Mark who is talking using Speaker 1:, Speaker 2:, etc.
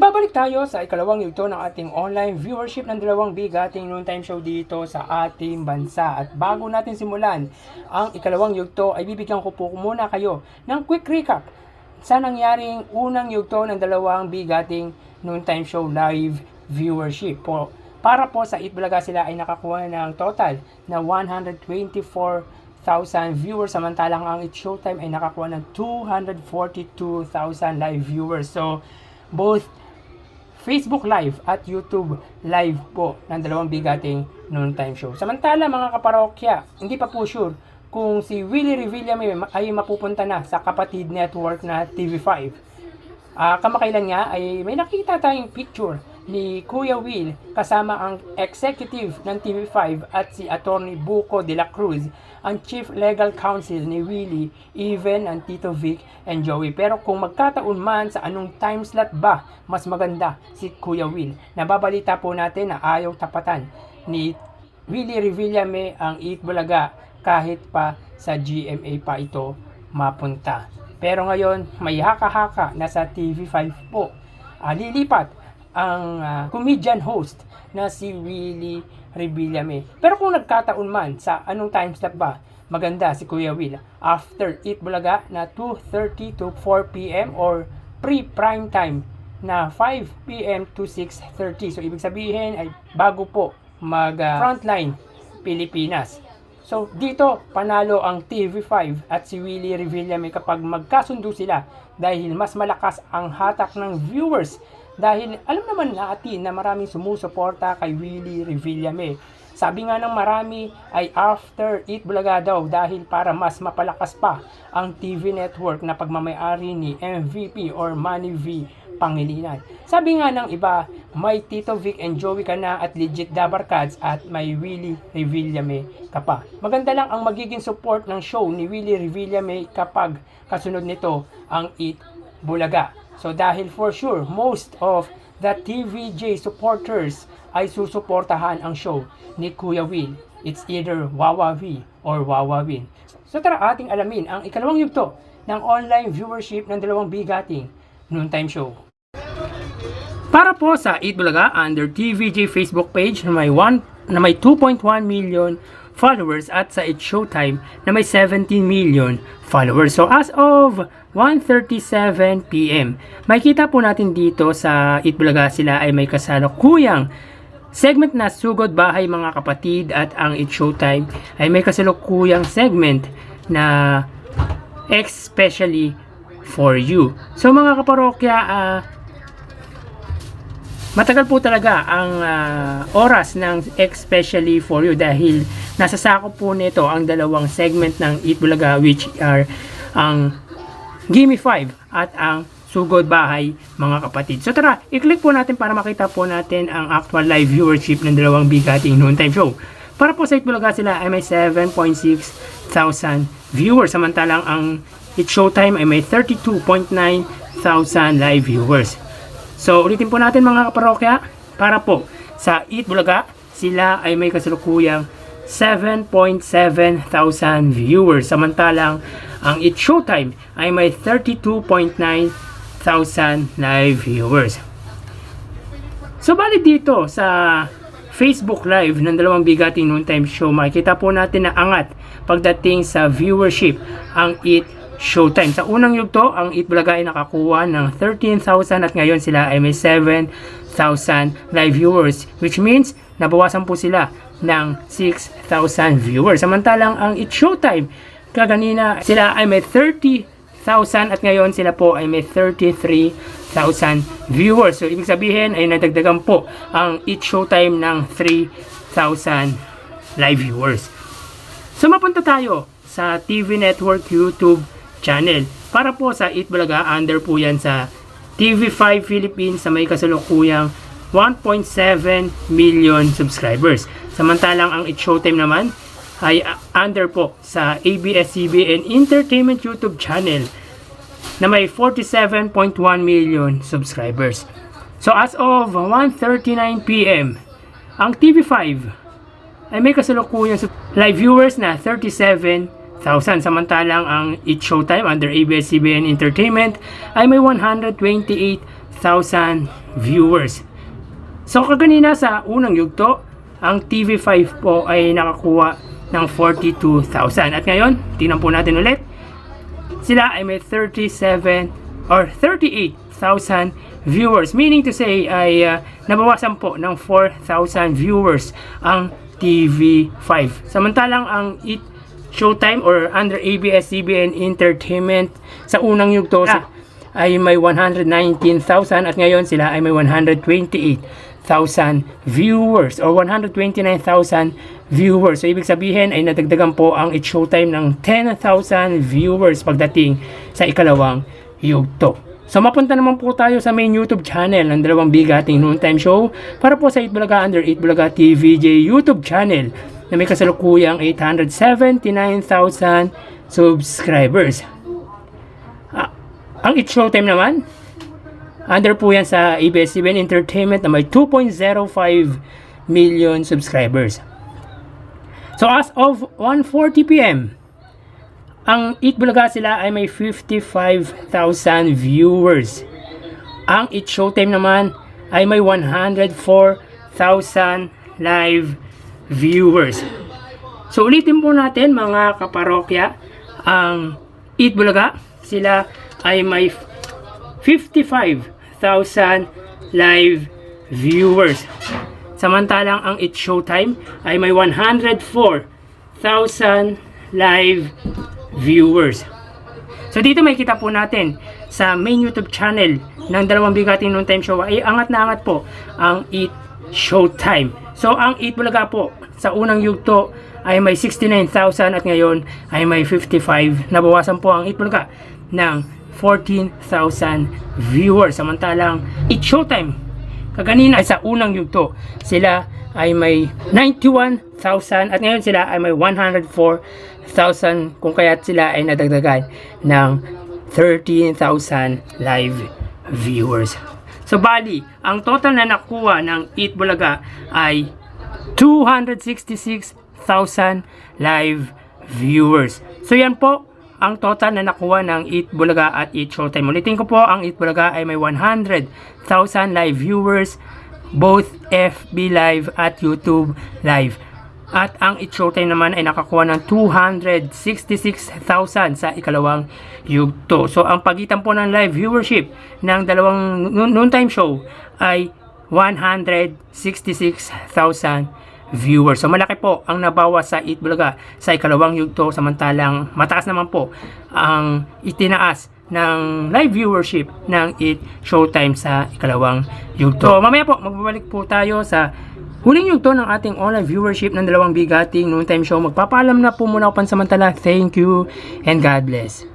Speaker 1: Nagbabalik tayo sa ikalawang yugto ng ating online viewership ng dalawang bigating noontime show dito sa ating bansa. At bago natin simulan ang ikalawang yugto ay bibigyan ko po muna kayo ng quick recap sa nangyaring unang yugto ng dalawang bigating noontime show live viewership. Para po sa Itbulaga, sila ay nakakuha ng total na 124,000 viewers, samantalang ang It's Showtime ay nakakuha ng 242,000 live viewers. So both Facebook Live at YouTube Live po ng dalawang bigating noontime show. Samantala mga kaparokya, hindi pa po sure kung si Willie Revilla ay mapupunta na sa kapatid network na TV5. Kamakailan nga ay may nakita tayong picture ni Kuya Will kasama ang executive ng TV5 at si Attorney Buko de la Cruz, ang Chief Legal Counsel ni Willie, even ang Tito Vic and Joey. Pero kung magkataon man sa anong time slot ba mas maganda si Kuya Will, nababalita po natin na ayaw tapatan ni Willie Revillame ang Itbulaga kahit pa sa GMA pa ito mapunta. Pero ngayon may haka-haka na sa TV5 po. Lilipat ang comedian host na si Willie Revillame. Pero kung nagkataon man sa anong time slot ba maganda si Kuya Will, after Itbulaga na 2:30 to 4 p.m. or pre-prime time na 5 p.m. to 6:30. So ibig sabihin ay bago po mag frontline Pilipinas. So dito panalo ang TV5 at si Willie Revillame kapag magkasundo sila dahil mas malakas ang hatak ng viewers. Dahil alam naman natin na maraming sumusuporta kay Willie Revillame. Sabi nga ng marami ay after Itbulaga daw dahil para mas mapalakas pa ang TV network na pagmamayari ni MVP or Manny V Pangilinan. Sabi nga ng iba, may Tito Vic and Joey ka na at legit Dabarkads at may Willie Revillame ka pa. Maganda lang ang magiging support ng show ni Willie Revillame kapag kasunod nito ang Itbulaga. So dahil for sure, most of the TVJ supporters ay susuportahan ang show ni Kuya Will. It's either Wawa V or Wawa Win. So tara ating alamin ang ikalawang yugto ng online viewership ng dalawang bigating noontime show. Para po sa Itbulaga, under TVJ Facebook page na may 2.1 million followers at sa It's Showtime na may 17 million followers. So as of 1:37 PM, makikita po natin dito sa Itbulaga sila ay may kasalukuyang segment na Sugod Bahay Mga Kapatid at ang It's Showtime ay may kasalukuyang segment na Especially for You. So mga kaparokya, matagal po talaga ang oras ng Especially for You dahil nasasakop po nito ang dalawang segment ng Itbulaga, which are ang Gimme 5 at ang Sugod Bahay Mga Kapatid. So tara, i-click po natin para makita po natin ang actual live viewership ng dalawang bigating noontime show. Para po sa Itbulaga sila ay may 7.6 thousand viewers, samantalang ang It's Showtime ay may 32.9 thousand live viewers. So ulitin po natin mga kaparokya, para po sa Itbulaga sila ay may kasalukuyang 7.7 thousand viewers, samantalang ang It's Showtime ay may 32.9 thousand live viewers. So bali dito sa Facebook Live ng dalawang bigating noontime show, makikita po natin na angat pagdating sa viewership ang It's Showtime. Sa unang yugto, ang Itbulaga ay nakakuha ng 13,000 at ngayon sila ay may 7,000 live viewers, which means nabawasan po sila ng 6,000 viewers. Samantalang ang It's Showtime, kaganina sila ay may 30,000 at ngayon sila po ay may 33,000 viewers. So ibig sabihin ay nadagdagan po ang It's Showtime ng 3,000 live viewers. So mapunta tayo sa TV Network YouTube channel. Para po sa Itbulaga, under po yan sa TV5 Philippines sa may kasalukuyang 1.7 million subscribers. Samantalang ang It's Showtime naman ay under po sa ABS-CBN Entertainment YouTube channel na may 47.1 million subscribers. So as of 1:39 PM, ang TV5 ay may kasalukuyang live viewers na 37,000, samantalang ang It's Showtime under ABS-CBN Entertainment ay may 128,000 viewers. So kaganina sa unang yugto, ang TV5 po ay nakakuha ng 42,000. At ngayon, tingnan po natin ulit. Sila ay may 37 or 38,000 viewers. Meaning to say ay nabawasan po ng 4,000 viewers ang TV5. Samantalang ang Eat Showtime or under ABS-CBN Entertainment sa unang yugto ay may 119,000 at ngayon sila ay may 128,000 viewers or 129,000 viewers. So ibig sabihin ay nadagdagan po ang Eat Showtime ng 10,000 viewers pagdating sa ikalawang yugto. So mapunta naman po tayo sa main YouTube channel ng dalawang bigating noontime show para po sa Eat Bulaga under Eat Bulaga TVJ YouTube channel na may kasalukuyang 879,000 subscribers. Ang Eat Showtime naman, under po yan sa ABS-CBN Entertainment na may 2.05 million subscribers. So as of 1:40 PM, ang Eat Bulaga sila ay may 55,000 viewers. Ang Eat Showtime naman ay may 104,000 live viewers. So ulitin po natin mga kaparokya, ang Eat Bulaga sila ay may 55,000 live viewers. Samantalang ang Eat Showtime ay may 104,000 live viewers. So dito may kita po natin sa main YouTube channel ng dalawang bigating noontime show ay angat na angat po ang Eat Showtime. So ang Eat Bulaga po sa unang yugto ay may 69,000 at ngayon ay may 55. Nabawasan po ang Eat Bulaga ng 14,000 viewers. Samantalang Eat Showtime kaganina ay sa unang yugto sila ay may 91,000 at ngayon sila ay may 104,000 kung kaya't sila ay nadagdagan ng 13,000 live viewers. So bali, ang total na nakuha ng Eat Bulaga ay 266,000 live viewers. So yan po ang total na nakuha ng Eat Bulaga at Eat Showtime. Ulitin ko po, ang Eat Bulaga ay may 100,000 live viewers, both FB Live at YouTube Live. At ang Eat Showtime naman ay nakakuha ng 266,000 sa ikalawang yugto. So ang pagitan po ng live viewership ng dalawang noontime show ay 166,000 viewers. So malaki po ang nabawas sa Eat Bulaga sa ikalawang yugto, samantalang mataas naman po ang itinaas ng live viewership ng Eat Showtime sa ikalawang yugto. So mamaya po magbabalik po tayo sa huling yugto ng ating online viewership ng dalawang bigating noontime show. Magpapaalam na po muna ako pansamantala. Thank you and God bless.